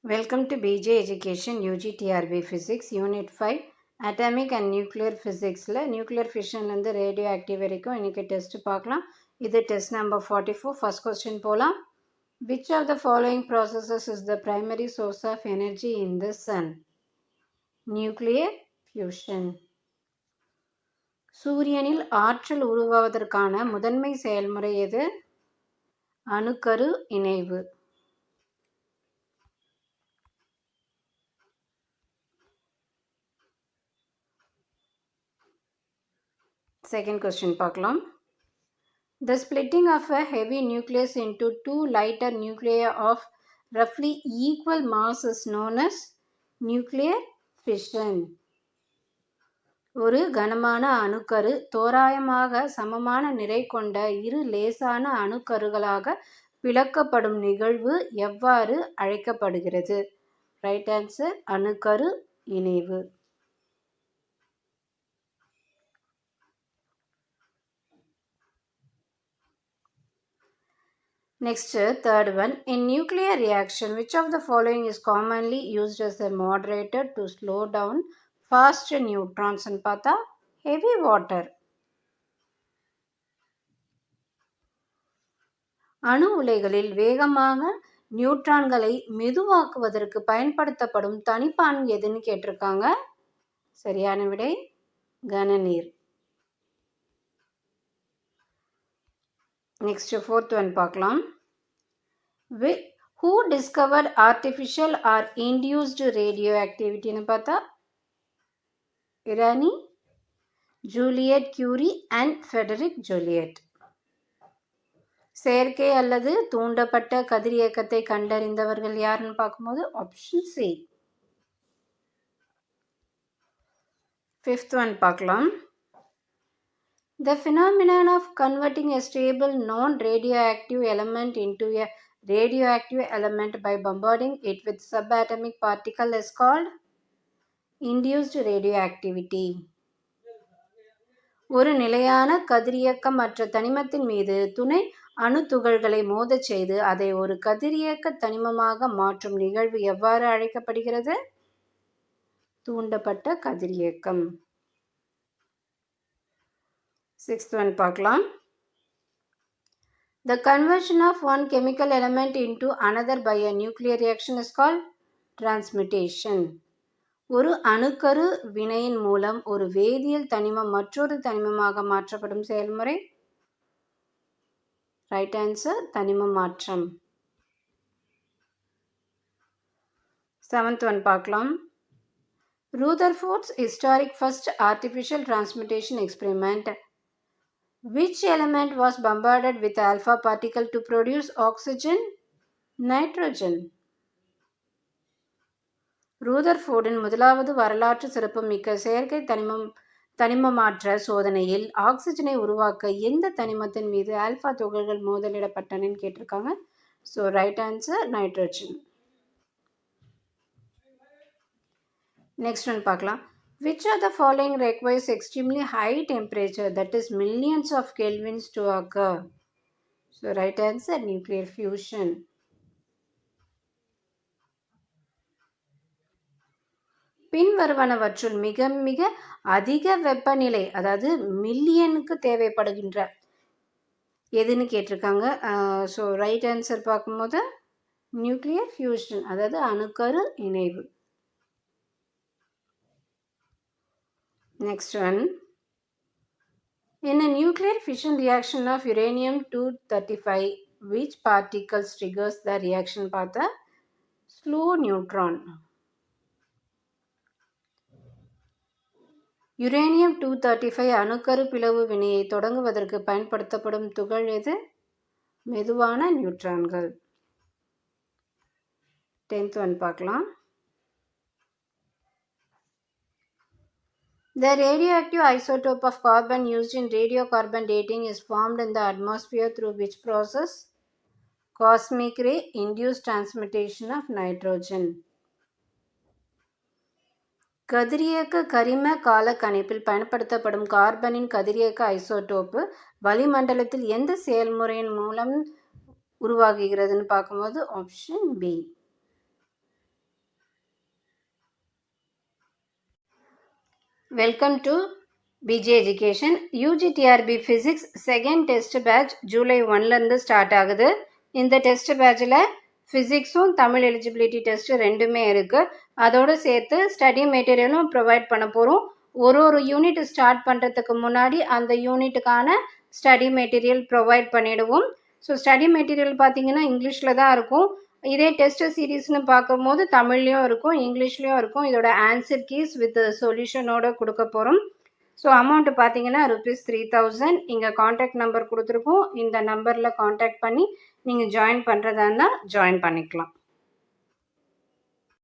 Welcome to BJ Education UG TRB Physics Unit 5 Atomic and Nuclear Physicsல Nuclear Fission வந்து Radioactive வரைக்கும் இன்னைக்கு test பார்க்கலாம். இது டெஸ்ட் நம்பர் 44. First question போலாம். Which of the following processes is the primary source of energy in the sun? Nuclear fusion. சூரியனில் ஆற்றல் உருவாவதற்கான முதன்மை செயல்முறை எது? அணுக்கரு இணைவு. Second question பார்க்கலாம். The splitting of a heavy nucleus into two lighter nuclei of roughly equal mass is known as nuclear fission. ஒரு கனமான அணுக்கரு தோராயமாக சமமான நிறை கொண்ட இரு லேசான அணுக்கருகளாக பிளக்கப்படும் நிகழ்வு எவ்வாறு அழைக்கப்படுகிறது? ரைட் ஆன்சர் அணுக்கரு இணைவு. Next, third one. In nuclear reaction, which of the following is commonly used as a moderator to slow down fast neutrons? And பார்த்தா heavy water. அணு உலைகளில் வேகமாக நியூட்ரான்களை மெதுவாக்குவதற்கு பயன்படுத்தப்படும் தனிப்பான் எதுன்னு கேட்டிருக்காங்க. சரியான விடை கனநீர். Next, fourth one பார்க்கலாம். Who discovered artificial or induced radioactivity? னு பார்த்தா Irani, Juliet Curie and Frederick Joliot. செயற்கை அல்லது தூண்டப்பட்ட கதிரியக்கத்தை கண்டறிந்தவர்கள் யாருன்னு பார்க்கும்போது ஆப்ஷன் சி. Fifth one பார்க்கலாம். The phenomenon of converting a stable non-radioactive element into a radioactive element by bombarding it with subatomic particle is called induced radioactivity. ஒரு நிலையான கதிரியக்கமற்ற தனிமத்தின் மீது துணை அணு துகள்களை மோதச் செய்து அதை ஒரு கதிரியக்க தனிமமாக மாற்றும் நிகழ்வு எவ்வாறு அழைக்கப்படுகிறது? தூண்டப்பட்ட கதிரியக்கம். Sixth one பார்க்கலாம். The conversion of one chemical element into another by a nuclear reaction is called transmutation. ஒரு அணுக்கரு வினையின் மூலம் ஒரு வேதியியல் தனிமம் மற்றொரு தனிமமாக மாற்றப்படும் செயல்முறை. ரைட் ஆன்சர் தனிம மாற்றம். Seventh one பார்க்கலாம். Rutherford's historic first artificial transmutation experiment. Which element was bombarded with alpha particle to produce oxygen? Nitrogen. ரூதர்ஃபோர்டின் முதலாவது வரலாற்று சிறப்புமிக்க செயற்கை தனிம மாற்ற சோதனையில் ஆக்சிஜனை உருவாக்க எந்த தனிமத்தின் மீது ஆல்பா துகள்கள் மோதலிடப்பட்டனன்னு கேட்டிருக்காங்க. So right answer nitrogen. Next one பார்க்கலாம். Which of the following requires extremely high temperature, that is millions of kelvins, to occur? So right answer nuclear fusion. பின்வருவனவற்றுள் மிக மிக அதிக வெப்பநிலை, அதாவது மில்லியனுக்கு தேவைப்படுகின்ற எதுன்னு கேட்டிருக்காங்க. ஸோ ரைட் ஆன்சர் பார்க்கும்போது நியூக்ளியர் ஃபியூஷன், அதாவது அணுக்கரு இணைவு. Next one. In a nuclear fission reaction of uranium-235, which particles triggers the reaction? பார்த்தா slow neutron. uranium-235 அணுக்கரு பிளவு வினையை தொடங்குவதற்கு பயன்படுத்தப்படும் துகள் எது? மெதுவான நியூட்ரான்கள். 10th one பார்க்கலாம். The radioactive isotope of carbon used in radiocarbon dating is formed in the atmosphere through which process? Cosmic ray induced transmutation of nitrogen. கதிரியக்க கரிம கால கணிப்பில் பயன்படுத்தப்படும் கார்பனின் கதிரியக்க ஐசோடோப்பு வளிமண்டலத்தில் எந்த செயல்முறையின் மூலம் உருவாகுகிறதுன்னு பார்க்கும்போது option B. Welcome to PJ education. UGTRB physics second test batch July 1லேருந்து ஸ்டார்ட் ஆகுது. இந்த டெஸ்ட் பேட்சில் ஃபிசிக்ஸும் தமிழ் எலிஜிபிலிட்டி டெஸ்ட் ரெண்டுமே இருக்குது. அதோடு சேர்த்து ஸ்டடி மெட்டீரியலும் ப்ரொவைட் பண்ண போகிறோம். ஒரு யூனிட் ஸ்டார்ட் பண்ணுறதுக்கு முன்னாடி அந்த யூனிட்டுக்கான ஸ்டடி மெட்டீரியல் ப்ரொவைட் பண்ணிவிடுவோம். ஸோ ஸ்டடி மெட்டீரியல் பார்த்தீங்கன்னா இங்கிலீஷில் தான் இருக்கும். இதே டெஸ்ட் சீரீஸ்னு பார்க்கும்போது தமிழ்லேயும் இருக்கும், இங்கிலீஷ்லேயும் இருக்கும். இதோட ஆன்சர் கீஸ் வித் சொல்யூஷனோட கொடுக்க போகிறோம். ஸோ அமௌண்ட் பார்த்தீங்கன்னா ₹3000. இங்கே காண்டாக்ட் நம்பர் கொடுத்துருக்கோம். இந்த நம்பரில் காண்டாக்ட் பண்ணி நீங்கள் ஜாயின் பண்ணுறதா இருந்தால் ஜாயின் பண்ணிக்கலாம்.